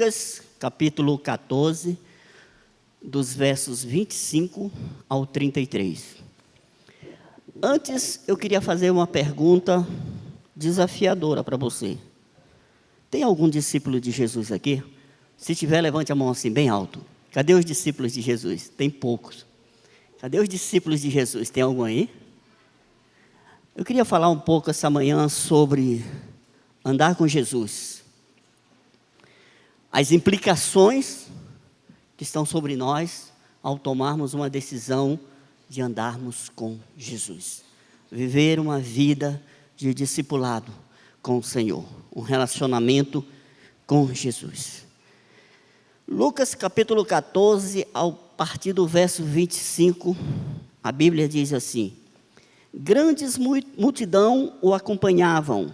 Lucas, capítulo 14, dos versos 25 ao 33. Antes, eu queria fazer uma pergunta desafiadora para você. Tem algum discípulo de Jesus aqui? Se tiver, levante a mão assim, bem alto. Cadê os discípulos de Jesus? Tem poucos. Cadê os discípulos de Jesus? Tem algum aí? Eu queria falar um pouco essa manhã sobre andar com Jesus. As implicações que estão sobre nós ao tomarmos uma decisão de andarmos com Jesus. Viver uma vida de discipulado com o Senhor. Um relacionamento com Jesus. Lucas capítulo 14, ao partir do verso 25, a Bíblia diz assim: grandes multidão o acompanhavam,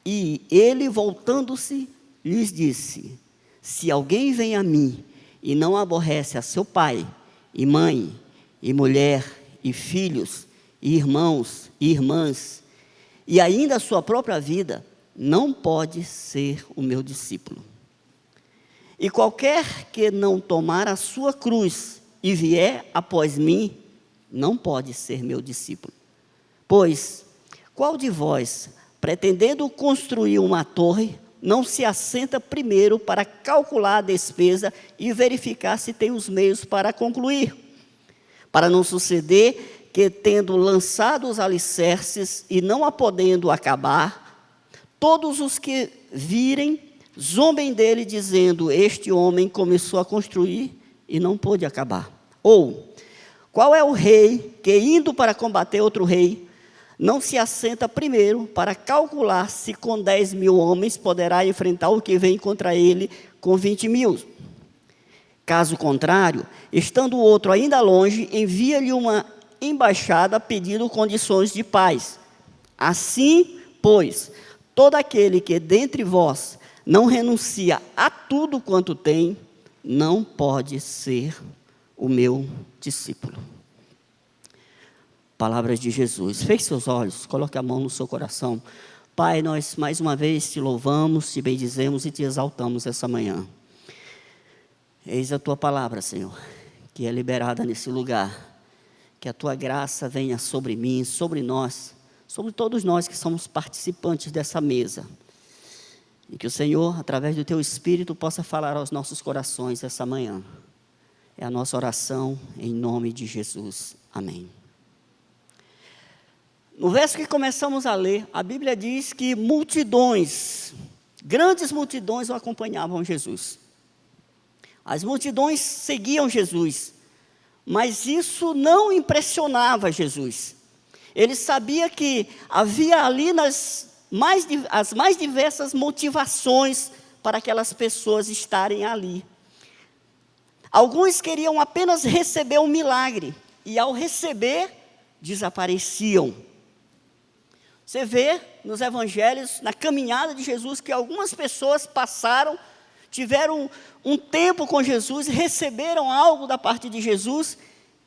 e ele, voltando-se, lhes disse: se alguém vem a mim e não aborrece a seu pai, e mãe, e mulher, e filhos, e irmãos, e irmãs, e ainda a sua própria vida, não pode ser o meu discípulo. E qualquer que não tomar a sua cruz e vier após mim, não pode ser meu discípulo. Pois, qual de vós, pretendendo construir uma torre, não se assenta primeiro para calcular a despesa e verificar se tem os meios para concluir? Para não suceder que, tendo lançado os alicerces e não a podendo acabar, todos os que virem zombem dele, dizendo: este homem começou a construir e não pôde acabar. Ou, qual é o rei que, indo para combater outro rei, não se assenta primeiro para calcular se com 10.000 homens poderá enfrentar o que vem contra ele com 20.000? Caso contrário, estando o outro ainda longe, envia-lhe uma embaixada pedindo condições de paz. Assim, pois, todo aquele que dentre vós não renuncia a tudo quanto tem, não pode ser o meu discípulo. Palavras de Jesus. Feche seus olhos, coloque a mão no seu coração. Pai, nós mais uma vez te louvamos, te bendizemos e te exaltamos essa manhã. Eis a tua palavra, Senhor, que é liberada nesse lugar. Que a tua graça venha sobre mim, sobre nós, sobre todos nós que somos participantes dessa mesa. E que o Senhor, através do teu Espírito, possa falar aos nossos corações essa manhã. É a nossa oração em nome de Jesus. Amém. No verso que começamos a ler, a Bíblia diz que multidões, grandes multidões o acompanhavam Jesus. As multidões seguiam Jesus, mas isso não impressionava Jesus. Ele sabia que havia ali as mais diversas motivações para aquelas pessoas estarem ali. Alguns queriam apenas receber um milagre, e ao receber, desapareciam. Você vê nos evangelhos, na caminhada de Jesus, que algumas pessoas passaram, tiveram um tempo com Jesus, receberam algo da parte de Jesus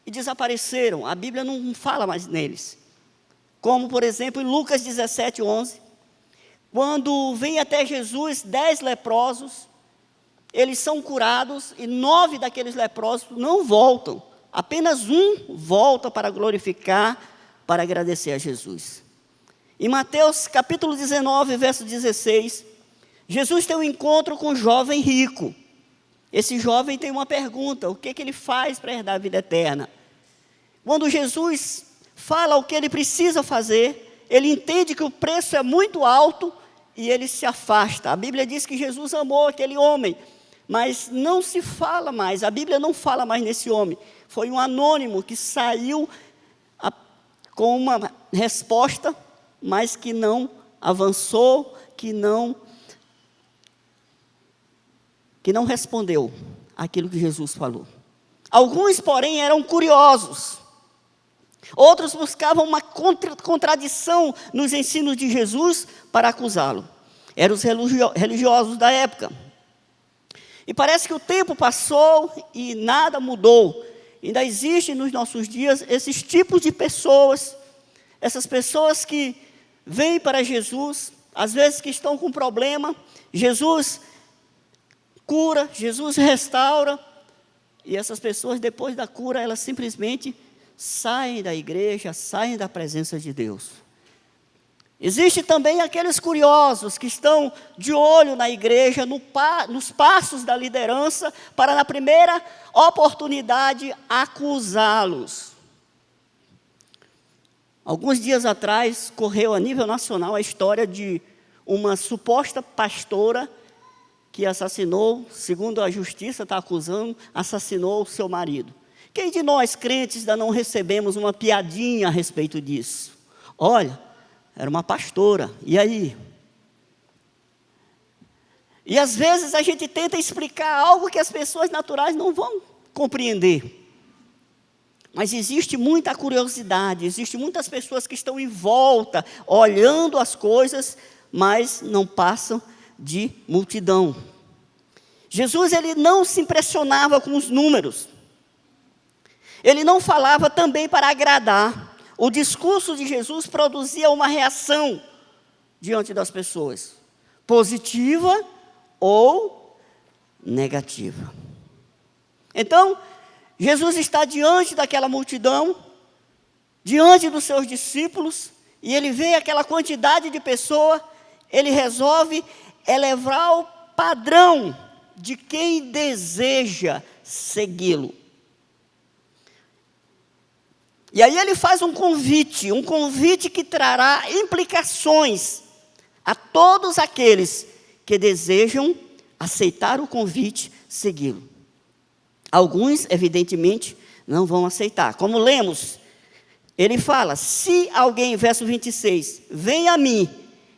e desapareceram. A Bíblia não fala mais neles. Como, por exemplo, em Lucas 17, 11, quando vem até Jesus 10 leprosos, eles são curados e 9 daqueles leprosos não voltam. Apenas um volta para glorificar, para agradecer a Jesus. Em Mateus capítulo 19, verso 16, Jesus tem um encontro com um jovem rico. Esse jovem tem uma pergunta: o que ele faz para herdar a vida eterna? Quando Jesus fala o que ele precisa fazer, ele entende que o preço é muito alto e ele se afasta. A Bíblia diz que Jesus amou aquele homem, mas não se fala mais, a Bíblia não fala mais nesse homem. Foi um anônimo que saiu com uma resposta, mas que não avançou, que não respondeu aquilo que Jesus falou. Alguns, porém, eram curiosos. Outros buscavam uma contradição nos ensinos de Jesus para acusá-lo. Eram os religiosos da época. E parece que o tempo passou e nada mudou. Ainda existem nos nossos dias esses tipos de pessoas, essas pessoas que vêm para Jesus, às vezes que estão com problema. Jesus cura, Jesus restaura, e essas pessoas, depois da cura, elas simplesmente saem da igreja, saem da presença de Deus. Existe também aqueles curiosos que estão de olho na igreja, nos passos da liderança, para na primeira oportunidade acusá-los. Alguns dias atrás, correu a nível nacional a história de uma suposta pastora que assassinou, segundo a justiça está acusando, assassinou o seu marido. Quem de nós, crentes, ainda não recebemos uma piadinha a respeito disso? Olha, era uma pastora, e aí? E às vezes a gente tenta explicar algo que as pessoas naturais não vão compreender. Mas existe muita curiosidade, existe muitas pessoas que estão em volta, olhando as coisas, mas não passam de multidão. Jesus, ele não se impressionava com os números. Ele não falava também para agradar. O discurso de Jesus produzia uma reação diante das pessoas, positiva ou negativa. Então, Jesus está diante daquela multidão, diante dos seus discípulos, e ele vê aquela quantidade de pessoas, ele resolve elevar o padrão de quem deseja segui-lo. E aí ele faz um convite que trará implicações a todos aqueles que desejam aceitar o convite, segui-lo. Alguns, evidentemente, não vão aceitar. Como lemos, ele fala, se alguém, verso 26, vem a mim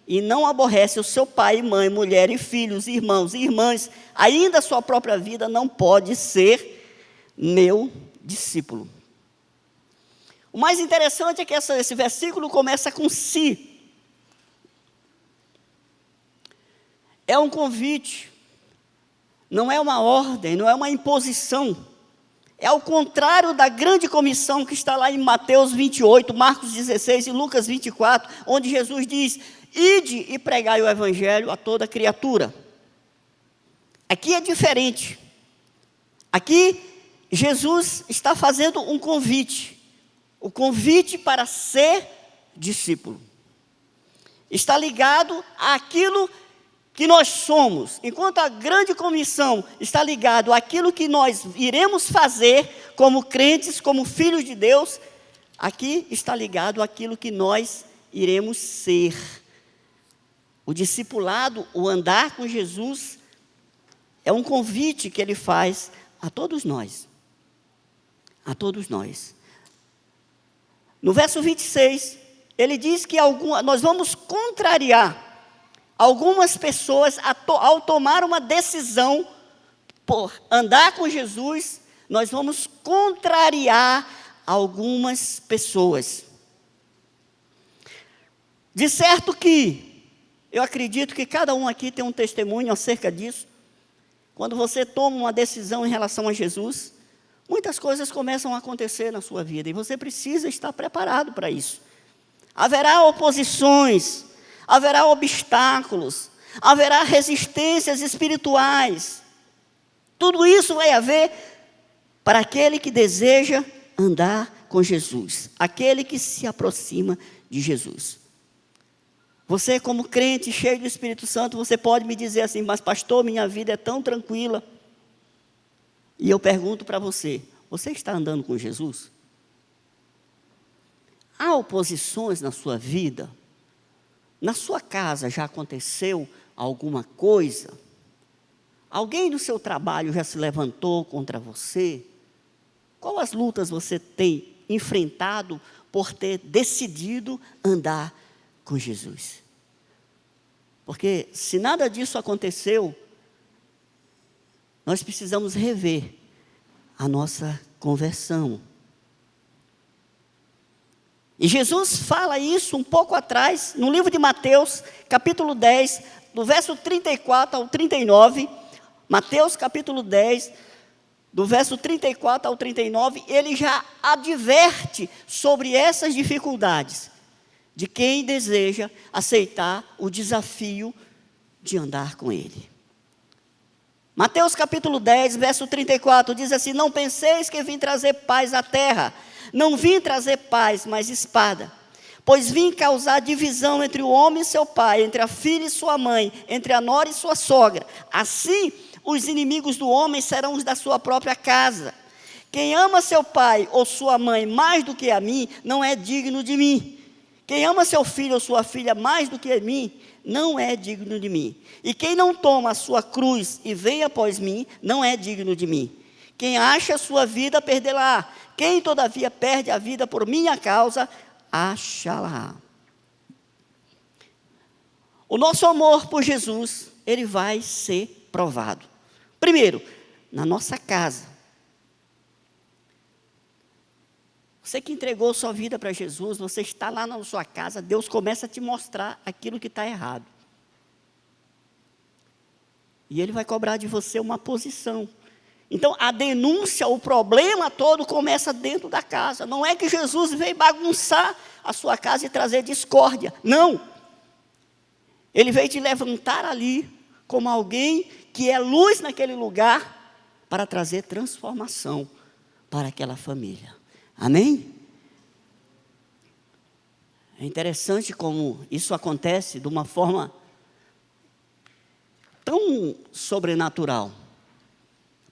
e não aborrece o seu pai e mãe, mulher e filhos, irmãos e irmãs, ainda a sua própria vida não pode ser meu discípulo. O mais interessante é que esse versículo começa com si. É um convite, não é uma ordem, não é uma imposição. É ao contrário da grande comissão que está lá em Mateus 28, Marcos 16 e Lucas 24, onde Jesus diz, ide e pregai o evangelho a toda criatura. Aqui é diferente. Aqui Jesus está fazendo um convite. O convite para ser discípulo. Está ligado àquilo que nós somos. Enquanto a grande comissão está ligado àquilo que nós iremos fazer como crentes, como filhos de Deus, aqui está ligado àquilo que nós iremos ser. O discipulado, o andar com Jesus, é um convite que ele faz a todos nós. A todos nós. No verso 26, ele diz que nós vamos contrariar algumas pessoas ao tomar uma decisão por andar com Jesus, nós vamos contrariar algumas pessoas. De certo que, eu acredito que cada um aqui tem um testemunho acerca disso. Quando você toma uma decisão em relação a Jesus, muitas coisas começam a acontecer na sua vida e você precisa estar preparado para isso. Haverá oposições, haverá obstáculos, haverá resistências espirituais. Tudo isso vai haver para aquele que deseja andar com Jesus, aquele que se aproxima de Jesus. Você, como crente, cheio do Espírito Santo, você pode me dizer assim, mas pastor, minha vida é tão tranquila. E eu pergunto para você, você está andando com Jesus? Há oposições na sua vida? Na sua casa já aconteceu alguma coisa? Alguém no seu trabalho já se levantou contra você? Qual as lutas você tem enfrentado por ter decidido andar com Jesus? Porque se nada disso aconteceu, nós precisamos rever a nossa conversão. E Jesus fala isso um pouco atrás, no livro de Mateus, capítulo 10, do verso 34 ao 39. Mateus, capítulo 10, do verso 34 ao 39, ele já adverte sobre essas dificuldades de quem deseja aceitar o desafio de andar com ele. Mateus capítulo 10, verso 34, diz assim: não penseis que vim trazer paz à terra. Não vim trazer paz, mas espada. Pois vim causar divisão entre o homem e seu pai, entre a filha e sua mãe, entre a nora e sua sogra. Assim, os inimigos do homem serão os da sua própria casa. Quem ama seu pai ou sua mãe mais do que a mim, não é digno de mim. Quem ama seu filho ou sua filha mais do que a mim, não é digno de mim. E quem não toma a sua cruz e vem após mim, não é digno de mim. Quem acha a sua vida, perdê-la. Quem, todavia, perde a vida por minha causa, achá-la. O nosso amor por Jesus, ele vai ser provado. Primeiro, na nossa casa. Você que entregou sua vida para Jesus, você está lá na sua casa, Deus começa a te mostrar aquilo que está errado. E Ele vai cobrar de você uma posição. Então, a denúncia, o problema todo começa dentro da casa. Não é que Jesus veio bagunçar a sua casa e trazer discórdia. Não. Ele veio te levantar ali como alguém que é luz naquele lugar para trazer transformação para aquela família. Amém? É interessante como isso acontece de uma forma tão sobrenatural.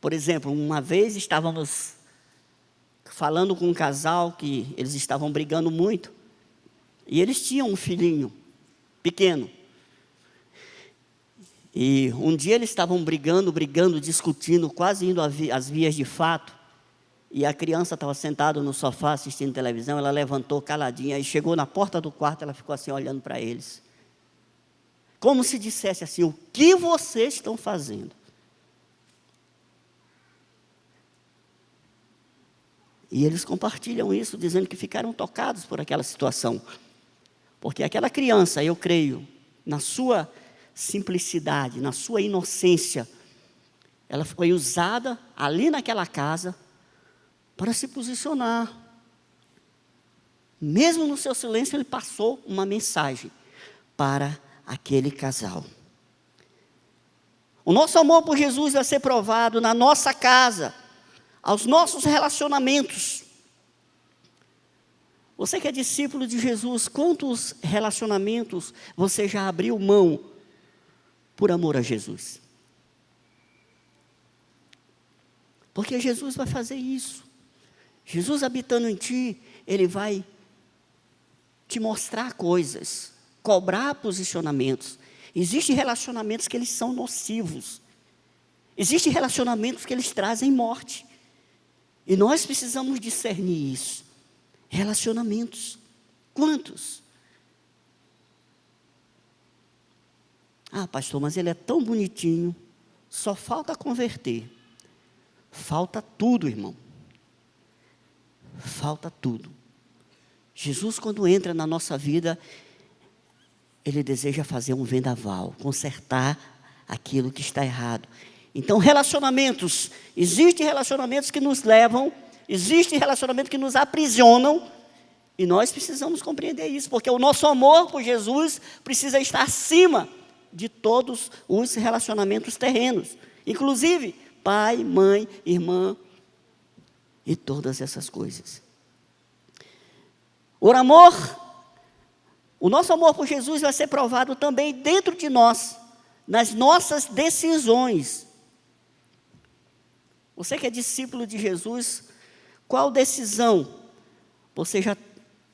Por exemplo, uma vez estávamos falando com um casal que eles estavam brigando muito, e eles tinham um filhinho pequeno. E um dia eles estavam brigando, discutindo, quase indo às vias de fato. E a criança estava sentada no sofá assistindo televisão, ela levantou caladinha e chegou na porta do quarto, ela ficou assim olhando para eles. Como se dissesse assim: o que vocês estão fazendo? E eles compartilham isso, dizendo que ficaram tocados por aquela situação. Porque aquela criança, eu creio, na sua simplicidade, na sua inocência, ela foi usada ali naquela casa para se posicionar. Mesmo no seu silêncio, ele passou uma mensagem para aquele casal. O nosso amor por Jesus vai ser provado na nossa casa, aos nossos relacionamentos. Você que é discípulo de Jesus, quantos relacionamentos você já abriu mão por amor a Jesus? Porque Jesus vai fazer isso. Jesus habitando em ti, Ele vai te mostrar coisas, cobrar posicionamentos. Existem relacionamentos que eles são nocivos. Existem relacionamentos que eles trazem morte. E nós precisamos discernir isso. Relacionamentos. Quantos? Ah, pastor, mas ele é tão bonitinho. Só falta converter. Falta tudo, irmão. Falta tudo. Jesus, quando entra na nossa vida, Ele deseja fazer um vendaval, consertar aquilo que está errado. Então, relacionamentos, existem relacionamentos que nos levam, existem relacionamentos que nos aprisionam, e nós precisamos compreender isso, porque o nosso amor por Jesus precisa estar acima de todos os relacionamentos terrenos, inclusive pai, mãe, irmã, e todas essas coisas. O nosso amor por Jesus vai ser provado também dentro de nós, nas nossas decisões. Você que é discípulo de Jesus, qual decisão você já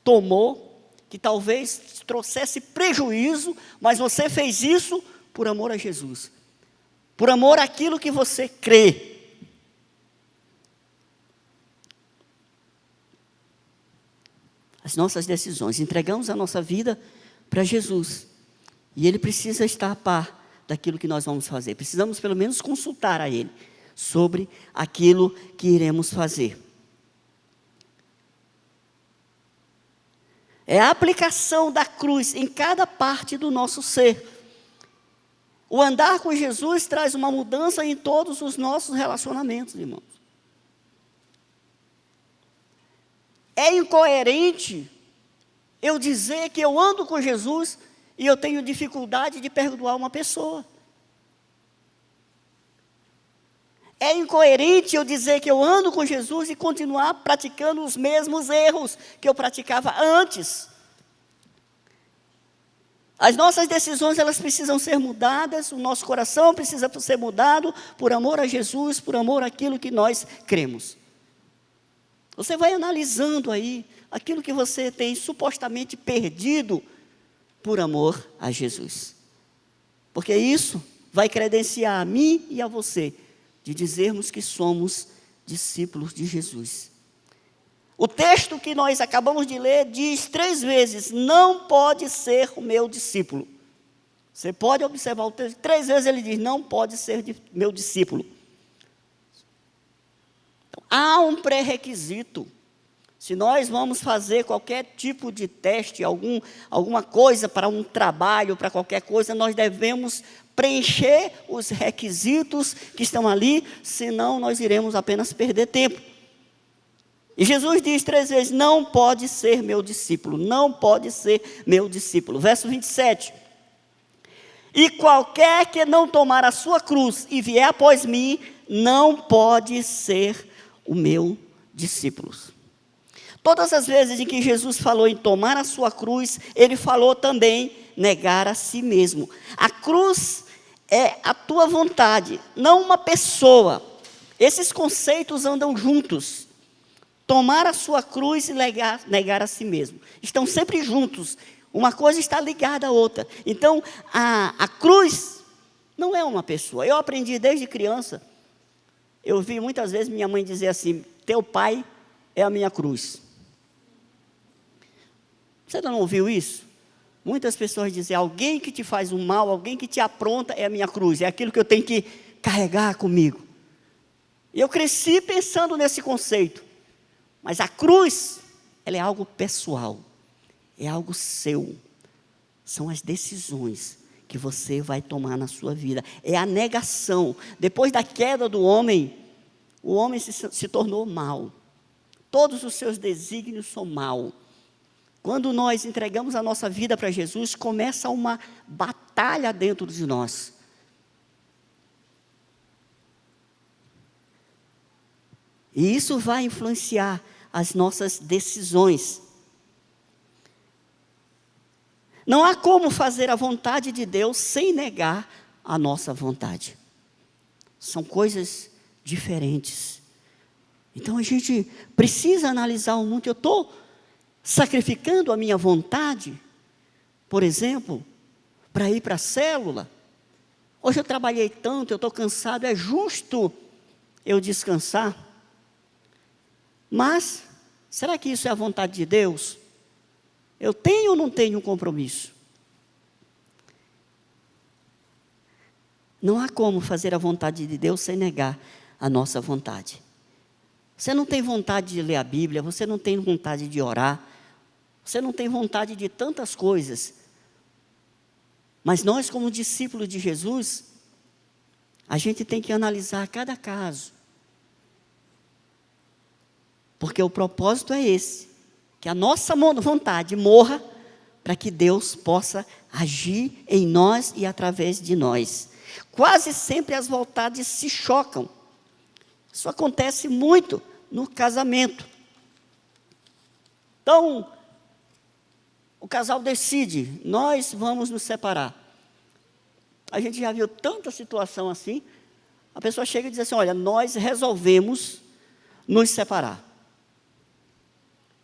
tomou, que talvez trouxesse prejuízo, mas você fez isso por amor a Jesus, por amor àquilo que você crê? As nossas decisões, entregamos a nossa vida para Jesus, e Ele precisa estar a par daquilo que nós vamos fazer. Precisamos pelo menos consultar a Ele sobre aquilo que iremos fazer. É a aplicação da cruz em cada parte do nosso ser. O andar com Jesus traz uma mudança em todos os nossos relacionamentos, irmãos. É incoerente eu dizer que eu ando com Jesus e eu tenho dificuldade de perdoar uma pessoa. É incoerente eu dizer que eu ando com Jesus e continuar praticando os mesmos erros que eu praticava antes. As nossas decisões, elas precisam ser mudadas, o nosso coração precisa ser mudado por amor a Jesus, por amor àquilo que nós cremos. Você vai analisando aí aquilo que você tem supostamente perdido por amor a Jesus. Porque isso vai credenciar a mim e a você de dizermos que somos discípulos de Jesus. O texto que nós acabamos de ler diz 3 vezes: não pode ser o meu discípulo. Você pode observar o texto, 3 vezes ele diz: não pode ser meu discípulo. Então, há um pré-requisito. Se nós vamos fazer qualquer tipo de teste, alguma coisa para um trabalho, para qualquer coisa, nós devemos preencher os requisitos que estão ali, senão nós iremos apenas perder tempo. E Jesus diz 3 vezes: não pode ser meu discípulo, não pode ser meu discípulo. Verso 27. E qualquer que não tomar a sua cruz e vier após mim, não pode ser o meu discípulo. Todas as vezes em que Jesus falou em tomar a sua cruz, ele falou também negar a si mesmo. A cruz é a tua vontade, não uma pessoa. Esses conceitos andam juntos. Tomar a sua cruz e negar a si mesmo. Estão sempre juntos. Uma coisa está ligada à outra. Então, a cruz não é uma pessoa. Eu aprendi desde criança. Eu vi muitas vezes minha mãe dizer assim: teu pai é a minha cruz. Você não ouviu isso? Muitas pessoas dizem: alguém que te faz um mal, alguém que te apronta é a minha cruz. É aquilo que eu tenho que carregar comigo. E eu cresci pensando nesse conceito. Mas a cruz, ela é algo pessoal, é algo seu. São as decisões que você vai tomar na sua vida. É a negação. Depois da queda do homem, o homem se tornou mau. Todos os seus desígnios são maus. Quando nós entregamos a nossa vida para Jesus, começa uma batalha dentro de nós. E isso vai influenciar as nossas decisões. Não há como fazer a vontade de Deus sem negar a nossa vontade. São coisas diferentes. Então a gente precisa analisar o mundo. Eu estou sacrificando a minha vontade, por exemplo, para ir para a célula. Hoje eu trabalhei tanto, eu estou cansado, é justo eu descansar? Mas, será que isso é a vontade de Deus? Eu tenho ou não tenho um compromisso? Não há como fazer a vontade de Deus sem negar a nossa vontade. Você não tem vontade de ler a Bíblia, você não tem vontade de orar, você não tem vontade de tantas coisas. Mas nós, como discípulos de Jesus, a gente tem que analisar cada caso. Porque o propósito é esse, que a nossa vontade morra, para que Deus possa agir em nós e através de nós. Quase sempre as vontades se chocam. Isso acontece muito no casamento. Então, o casal decide: nós vamos nos separar. A gente já viu tanta situação assim. A pessoa chega e diz assim: olha, nós resolvemos nos separar.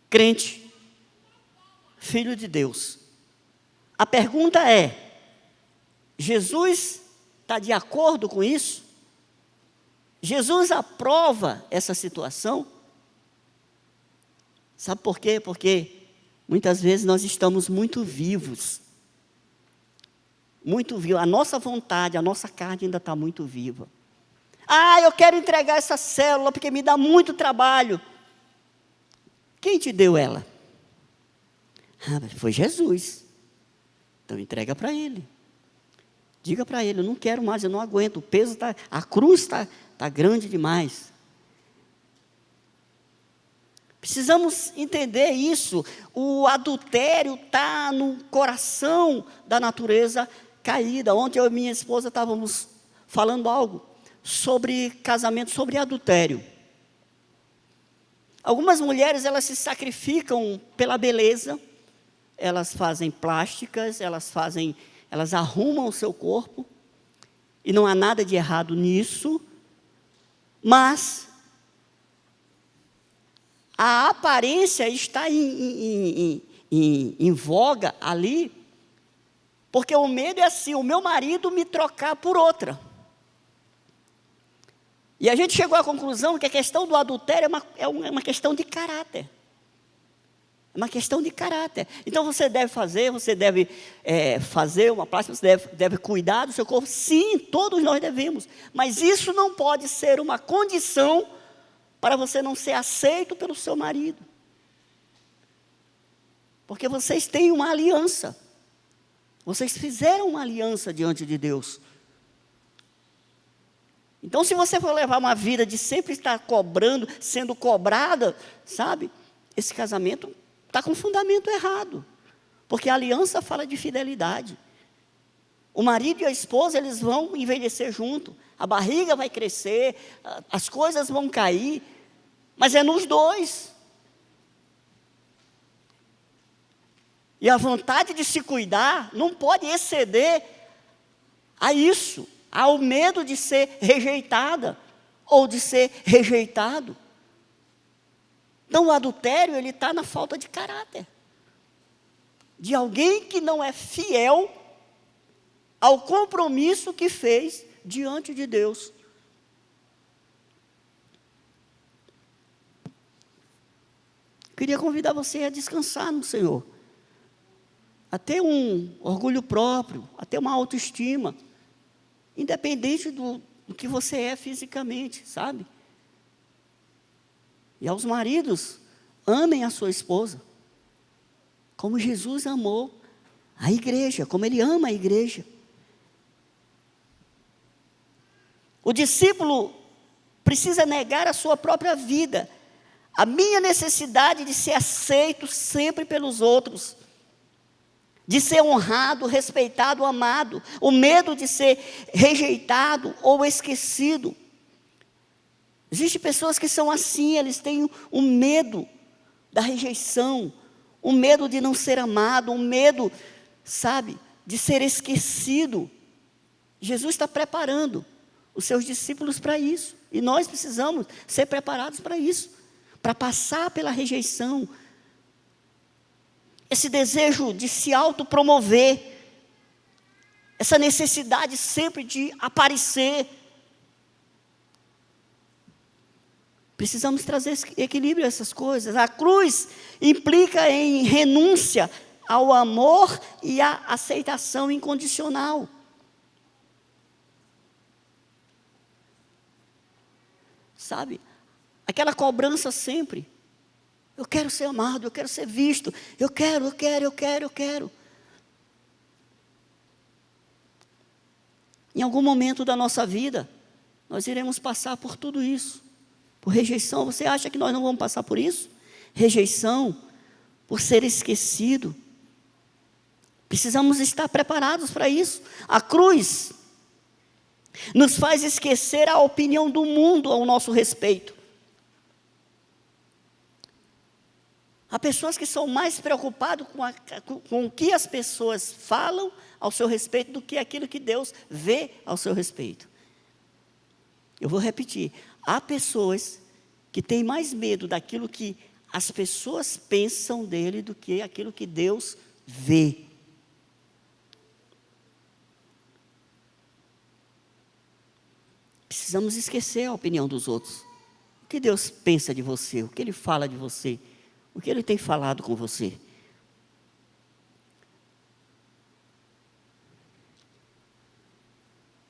Crente, filho de Deus. A pergunta é: Jesus está de acordo com isso? Jesus aprova essa situação? Sabe por quê? Porque muitas vezes nós estamos muito vivos. Muito vivos. A nossa vontade, a nossa carne ainda está muito viva. Ah, eu quero entregar essa célula porque me dá muito trabalho. Quem te deu ela? Foi Jesus. Então entrega para Ele. Diga para Ele: eu não quero mais, eu não aguento. O peso está, a cruz está grande demais. Precisamos entender isso. O adultério está no coração da natureza caída. Ontem eu e minha esposa estávamos falando algo sobre casamento, sobre adultério. Algumas mulheres, elas se sacrificam pela beleza, elas fazem plásticas, elas arrumam o seu corpo, e não há nada de errado nisso, mas a aparência está em voga ali, porque o medo é assim, o meu marido me trocar por outra. E a gente chegou à conclusão que a questão do adultério é uma questão de caráter. É uma questão de caráter. Então você deve fazer uma plástica, você deve cuidar do seu corpo. Sim, todos nós devemos. Mas isso não pode ser uma condição para você não ser aceito pelo seu marido. Porque vocês têm uma aliança. Vocês fizeram uma aliança diante de Deus. Então, se você for levar uma vida de sempre estar cobrando, sendo cobrada, sabe? Esse casamento está com fundamento errado. Porque a aliança fala de fidelidade. O marido e a esposa, eles vão envelhecer junto. A barriga vai crescer, as coisas vão cair. Mas é nos dois. E a vontade de se cuidar não pode exceder a isso. Ao medo de ser rejeitada ou de ser rejeitado. Então o adultério, ele está na falta de caráter. De alguém que não é fiel ao compromisso que fez diante de Deus. Queria convidar você a descansar no Senhor. A ter um orgulho próprio, a ter uma autoestima. Independente do que você é fisicamente, sabe? E aos maridos, amem a sua esposa, como Jesus amou a igreja, como Ele ama a igreja. O discípulo precisa negar a sua própria vida, a minha necessidade de ser aceito sempre pelos outros, de ser honrado, respeitado, amado, o medo de ser rejeitado ou esquecido. Existem pessoas que são assim, eles têm um medo da rejeição, um medo de não ser amado, um medo, sabe, de ser esquecido. Jesus está preparando os seus discípulos para isso, e nós precisamos ser preparados para isso, para passar pela rejeição, esse desejo de se autopromover, essa necessidade sempre de aparecer. Precisamos trazer equilíbrio a essas coisas. A cruz implica em renúncia ao amor e à aceitação incondicional. Sabe? Aquela cobrança sempre. Eu quero ser amado, eu quero ser visto, eu quero. Em algum momento da nossa vida, nós iremos passar por tudo isso. Por rejeição, você acha que nós não vamos passar por isso? Rejeição, por ser esquecido. Precisamos estar preparados para isso. A cruz nos faz esquecer a opinião do mundo ao nosso respeito. Há pessoas que são mais preocupadas com o que as pessoas falam ao seu respeito do que aquilo que Deus vê ao seu respeito. Eu vou repetir. Há pessoas que têm mais medo daquilo que as pessoas pensam dele do que aquilo que Deus vê. Precisamos esquecer a opinião dos outros. O que Deus pensa de você, o que Ele fala de você, o que Ele tem falado com você.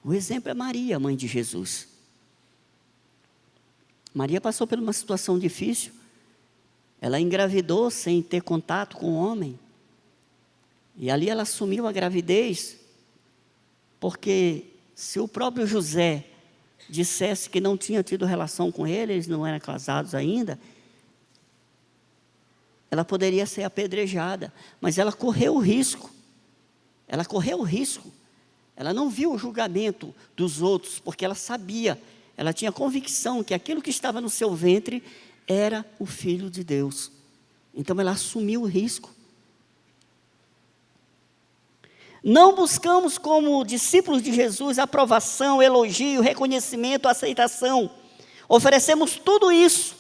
O exemplo é Maria, mãe de Jesus. Maria passou por uma situação difícil. Ela engravidou sem ter contato com o homem. E ali ela assumiu a gravidez, porque se o próprio José dissesse que não tinha tido relação com ele, eles não eram casados ainda, ela poderia ser apedrejada, mas ela correu o risco. Ela Ela não viu o julgamento dos outros, porque ela sabia, ela tinha convicção que aquilo que estava no seu ventre era o Filho de Deus. Então ela assumiu o risco. Não buscamos como discípulos de Jesus aprovação, elogio, reconhecimento, aceitação. Oferecemos tudo isso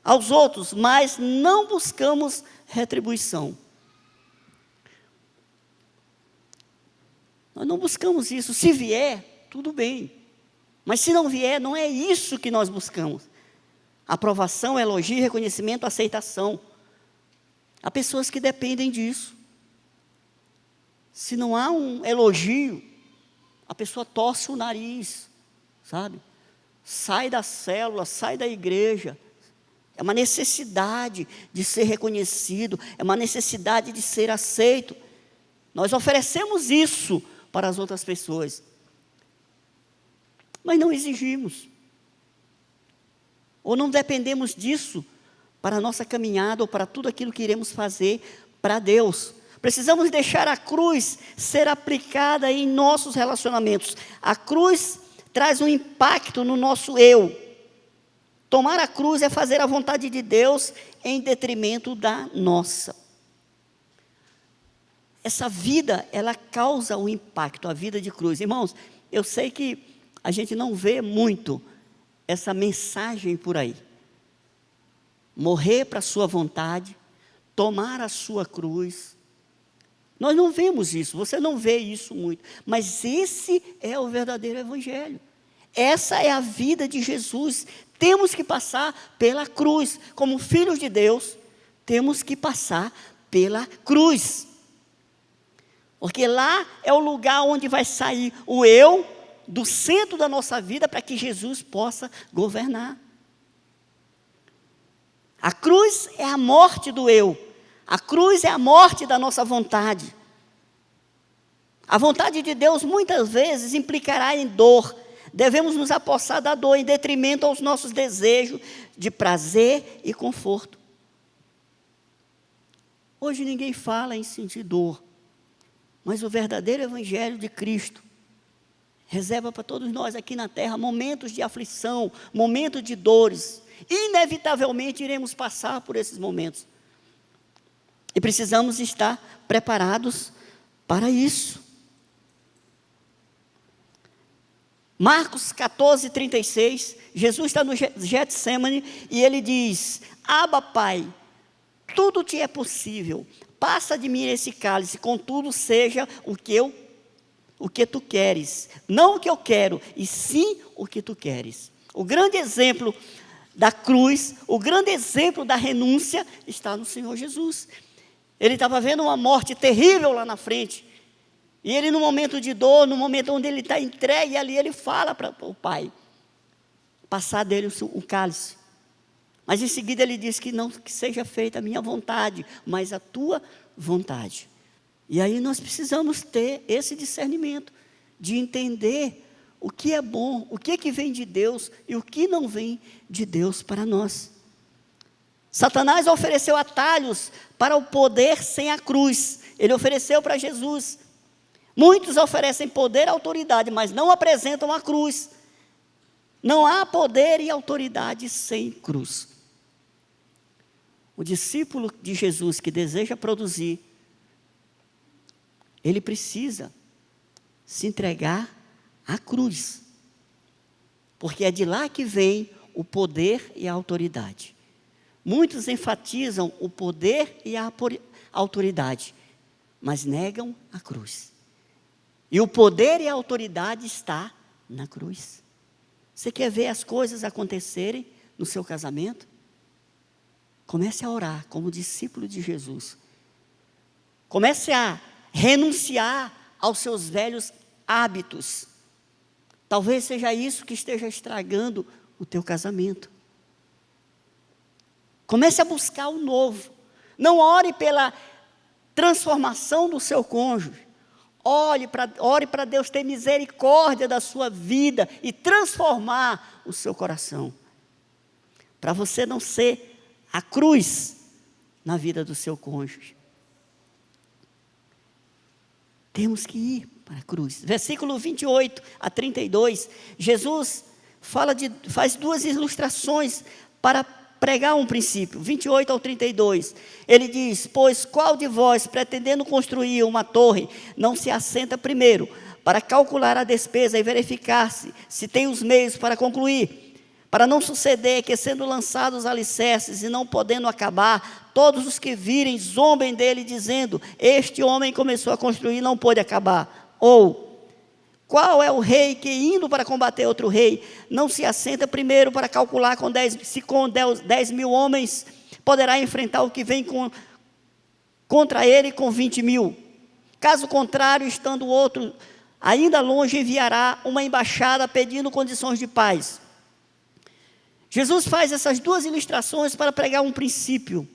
aos outros, mas não buscamos retribuição. Nós não buscamos isso. Se vier, tudo bem. Mas se não vier, não é isso que nós buscamos. Aprovação, elogio, reconhecimento, aceitação. Há pessoas que dependem disso. Se não há um elogio, a pessoa torce o nariz, sabe? Sai da célula, sai da igreja. É uma necessidade de ser reconhecido, é uma necessidade de ser aceito. Nós oferecemos isso para as outras pessoas, mas não exigimos. Ou não dependemos disso para a nossa caminhada ou para tudo aquilo que iremos fazer para Deus. Precisamos deixar a cruz ser aplicada em nossos relacionamentos. A cruz traz um impacto no nosso eu. Tomar a cruz é fazer a vontade de Deus em detrimento da nossa. Essa vida, ela causa um impacto, a vida de cruz. Irmãos, eu sei que a gente não vê muito essa mensagem por aí. Morrer para a sua vontade, tomar a sua cruz. Nós não vemos isso, você não vê isso muito, mas esse é o verdadeiro evangelho. Essa é a vida de Jesus. Temos que passar pela cruz. Como filhos de Deus, temos que passar pela cruz. Porque lá é o lugar onde vai sair o eu do centro da nossa vida para que Jesus possa governar. A cruz é a morte do eu. A cruz é a morte da nossa vontade. A vontade de Deus muitas vezes implicará em dor. Devemos nos apossar da dor em detrimento aos nossos desejos de prazer e conforto. Hoje ninguém fala em sentir dor, mas o verdadeiro evangelho de Cristo reserva para todos nós aqui na terra momentos de aflição, momentos de dores. Inevitavelmente iremos passar por esses momentos. E precisamos estar preparados para isso. Marcos 14, 36, Jesus está no Getsemane e ele diz: Abba, Pai, tudo te é possível, passa de mim esse cálice, contudo seja o que tu queres, não o que eu quero, e sim o que tu queres. O grande exemplo da cruz, o grande exemplo da renúncia está no Senhor Jesus. Ele estava vendo uma morte terrível lá na frente. E ele, no momento de dor, no momento onde ele está entregue ali, ele fala para o Pai passar dele o cálice. Mas em seguida ele diz que não que seja feita a minha vontade, mas a tua vontade. E aí nós precisamos ter esse discernimento de entender o que é bom, o que vem de Deus e o que não vem de Deus para nós. Satanás ofereceu atalhos para o poder sem a cruz. Ele ofereceu para Jesus. Muitos oferecem poder e autoridade, mas não apresentam a cruz. Não há poder e autoridade sem cruz. O discípulo de Jesus que deseja produzir, ele precisa se entregar à cruz. Porque é de lá que vem o poder e a autoridade. Muitos enfatizam o poder e a autoridade, mas negam a cruz. E o poder e a autoridade está na cruz. Você quer ver as coisas acontecerem no seu casamento? Comece a orar como discípulo de Jesus. Comece a renunciar aos seus velhos hábitos. Talvez seja isso que esteja estragando o teu casamento. Comece a buscar o novo. Não ore pela transformação do seu cônjuge. Ore para Deus ter misericórdia da sua vida e transformar o seu coração. Para você não ser a cruz na vida do seu cônjuge. Temos que ir para a cruz. Versículo 28 a 32, Jesus faz duas ilustrações para pregar um princípio. 28 ao 32, ele diz: pois qual de vós, pretendendo construir uma torre, não se assenta primeiro para calcular a despesa e verificar se tem os meios para concluir? Para não suceder que, sendo lançados os alicerces e não podendo acabar, todos os que virem zombem dele, dizendo: este homem começou a construir e não pôde acabar. Ou, qual é o rei que, indo para combater outro rei, não se assenta primeiro para calcular se com 10.000 homens poderá enfrentar o que vem contra ele com 20.000? Caso contrário, estando o outro ainda longe, enviará uma embaixada pedindo condições de paz. Jesus faz essas duas ilustrações para pregar um princípio: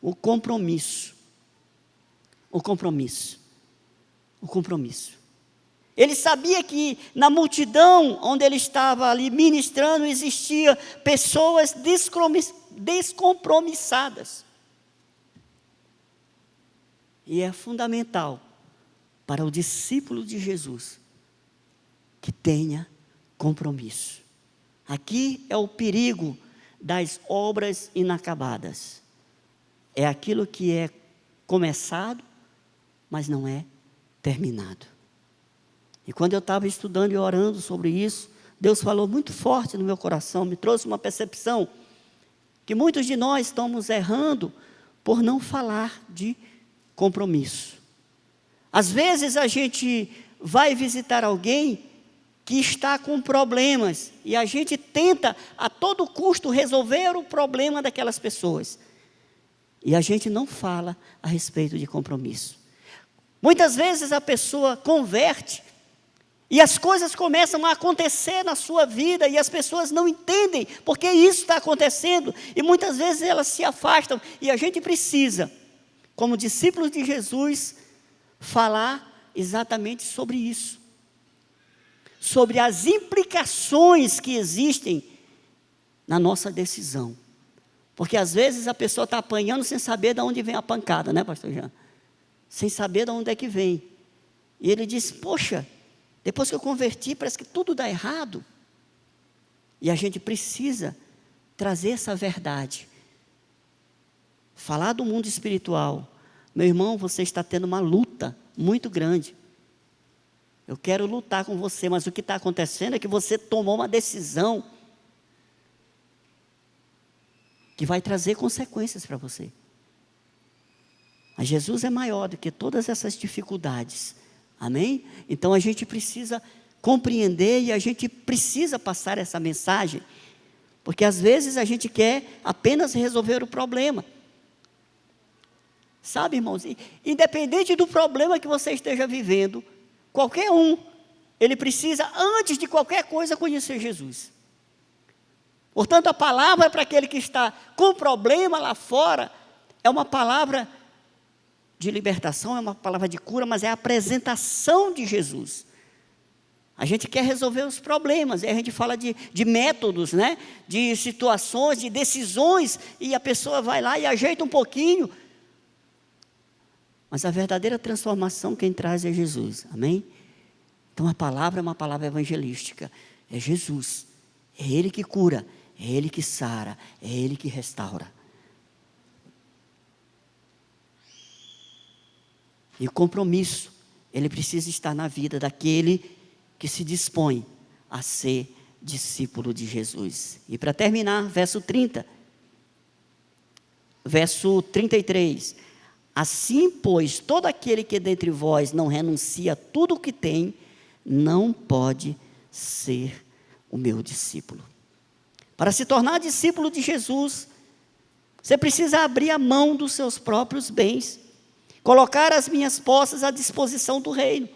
o compromisso. O compromisso. O compromisso. Ele sabia que na multidão onde ele estava ali ministrando, existia pessoas descompromissadas. E é fundamental para o discípulo de Jesus que tenha compromisso. Aqui é o perigo das obras inacabadas. É aquilo que é começado, mas não é terminado. E quando eu estava estudando e orando sobre isso, Deus falou muito forte no meu coração, me trouxe uma percepção que muitos de nós estamos errando por não falar de compromisso. Às vezes a gente vai visitar alguém que está com problemas e a gente tenta a todo custo resolver o problema daquelas pessoas. E a gente não fala a respeito de compromisso. Muitas vezes a pessoa converte e as coisas começam a acontecer na sua vida e as pessoas não entendem porque isso está acontecendo e muitas vezes elas se afastam e a gente precisa, como discípulos de Jesus, falar exatamente sobre isso, sobre as implicações que existem na nossa decisão, porque às vezes a pessoa está apanhando sem saber de onde vem a pancada, né, pastor Jean? Sem saber de onde é que vem, e ele diz: poxa, depois que eu converti parece que tudo dá errado, e a gente precisa trazer essa verdade, falar do mundo espiritual. Meu irmão, você está tendo uma luta muito grande. Eu quero lutar com você, mas o que está acontecendo é que você tomou uma decisão que vai trazer consequências para você. Mas Jesus é maior do que todas essas dificuldades. Amém? Então a gente precisa compreender e a gente precisa passar essa mensagem, porque às vezes a gente quer apenas resolver o problema. Sabe, irmãos, independente do problema que você esteja vivendo, qualquer um, ele precisa, antes de qualquer coisa, conhecer Jesus. Portanto, a palavra para aquele que está com problema lá fora, é uma palavra de libertação, é uma palavra de cura, mas é a apresentação de Jesus. A gente quer resolver os problemas, e a gente fala de métodos, né? De situações, de decisões, e a pessoa vai lá e ajeita um pouquinho. Mas a verdadeira transformação quem traz é Jesus, amém? Então a palavra é uma palavra evangelística, é Jesus, é Ele que cura, é Ele que sara, é Ele que restaura. E o compromisso, ele precisa estar na vida daquele que se dispõe a ser discípulo de Jesus. E para terminar, verso 30, verso 33. Assim, pois, todo aquele que dentre vós não renuncia a tudo o que tem, não pode ser o meu discípulo. Para se tornar discípulo de Jesus, você precisa abrir a mão dos seus próprios bens, colocar as minhas posses à disposição do reino.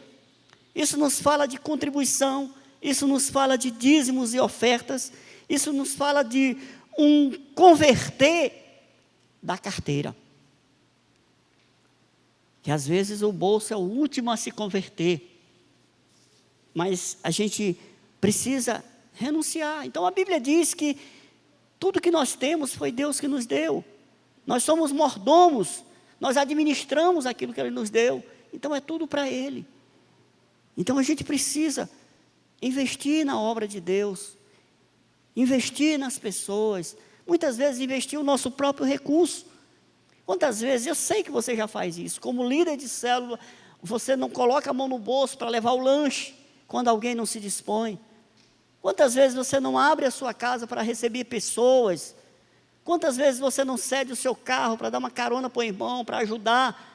Isso nos fala de contribuição, isso nos fala de dízimos e ofertas, isso nos fala de um converter da carteira. Que às vezes o bolso é o último a se converter, mas a gente precisa renunciar. Então a Bíblia diz que tudo que nós temos foi Deus que nos deu. Nós somos mordomos, nós administramos aquilo que Ele nos deu. Então é tudo para Ele. Então a gente precisa investir na obra de Deus, investir nas pessoas, muitas vezes investir o nosso próprio recurso. Quantas vezes, eu sei que você já faz isso, como líder de célula, você não coloca a mão no bolso para levar o lanche, quando alguém não se dispõe. Quantas vezes você não abre a sua casa para receber pessoas? Quantas vezes você não cede o seu carro para dar uma carona para o irmão, para ajudar?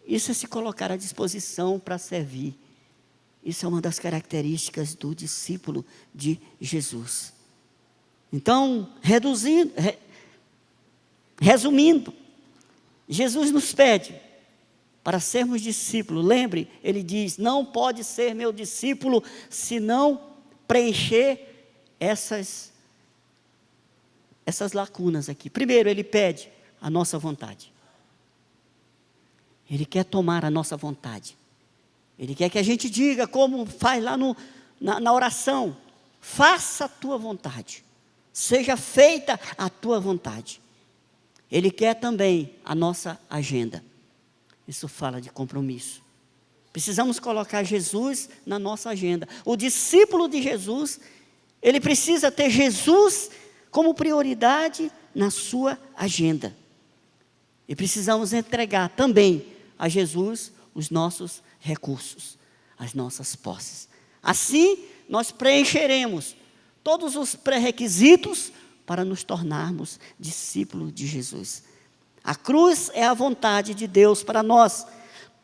Isso é se colocar à disposição para servir. Isso é uma das características do discípulo de Jesus. Então, resumindo, Jesus nos pede para sermos discípulos. Lembre, ele diz, não pode ser meu discípulo se não preencher essas lacunas aqui. Primeiro, ele pede a nossa vontade. Ele quer tomar a nossa vontade. Ele quer que a gente diga, como faz lá na oração, faça a tua vontade, seja feita a tua vontade. Ele quer também a nossa agenda. Isso fala de compromisso. Precisamos colocar Jesus na nossa agenda. O discípulo de Jesus, ele precisa ter Jesus como prioridade na sua agenda. E precisamos entregar também a Jesus os nossos recursos, as nossas posses. Assim, nós preencheremos todos os pré-requisitos para nos tornarmos discípulos de Jesus. A cruz é a vontade de Deus para nós.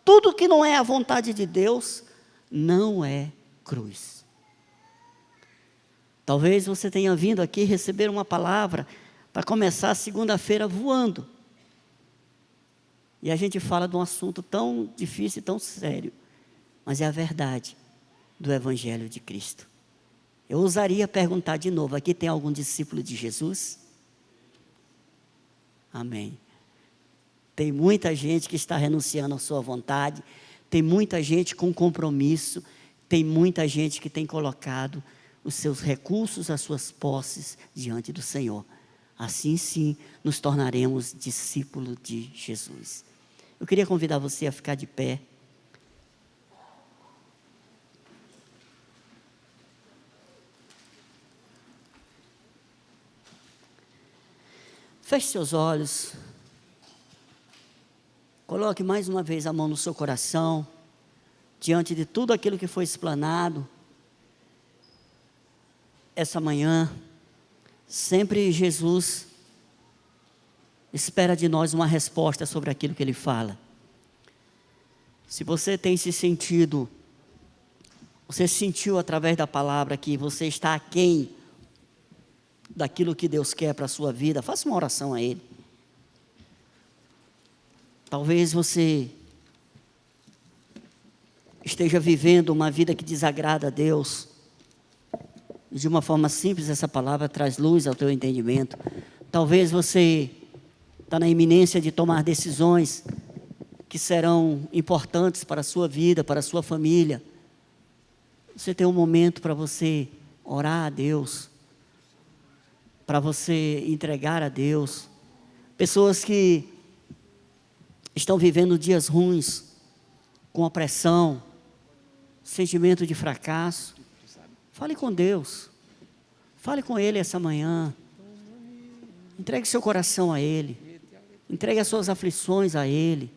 Tudo que não é a vontade de Deus, não é cruz. Talvez você tenha vindo aqui receber uma palavra para começar a segunda-feira voando. E a gente fala de um assunto tão difícil e tão sério, mas é a verdade do Evangelho de Cristo. Eu ousaria perguntar de novo, aqui tem algum discípulo de Jesus? Amém. Tem muita gente que está renunciando à sua vontade, tem muita gente com compromisso, tem muita gente que tem colocado os seus recursos, as suas posses diante do Senhor. Assim sim, nos tornaremos discípulos de Jesus. Eu queria convidar você a ficar de pé. Feche seus olhos. Coloque mais uma vez a mão no seu coração, diante de tudo aquilo que foi explanado essa manhã. Sempre Jesus espera de nós uma resposta sobre aquilo que Ele fala. Se você tem se sentido, você sentiu através da palavra que você está aquém daquilo que Deus quer para a sua vida, faça uma oração a Ele. Talvez você esteja vivendo uma vida que desagrada a Deus. E de uma forma simples, essa palavra traz luz ao teu entendimento. Talvez você está na iminência de tomar decisões que serão importantes para a sua vida, para a sua família. Você tem um momento para você orar a Deus, para você entregar a Deus. Pessoas que estão vivendo dias ruins, com opressão, sentimento de fracasso. Fale com Deus, fale com Ele essa manhã. Entregue seu coração a Ele, entregue as suas aflições a Ele.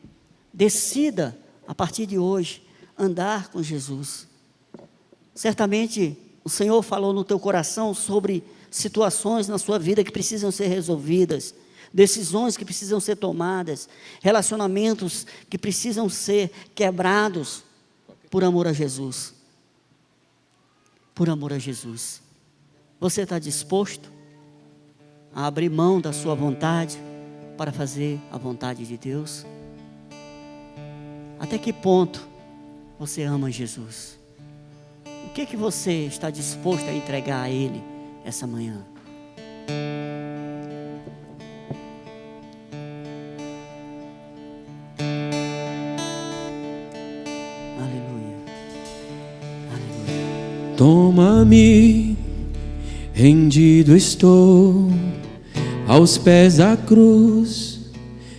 Decida, a partir de hoje, andar com Jesus. Certamente, o Senhor falou no teu coração sobre situações na sua vida que precisam ser resolvidas, decisões que precisam ser tomadas, relacionamentos que precisam ser quebrados por amor a Jesus. Por amor a Jesus. Você está disposto a abrir mão da sua vontade para fazer a vontade de Deus? Até que ponto você ama Jesus? O que você está disposto a entregar a Ele essa manhã? Aleluia. Aleluia. Toma-me, rendido estou aos pés da cruz.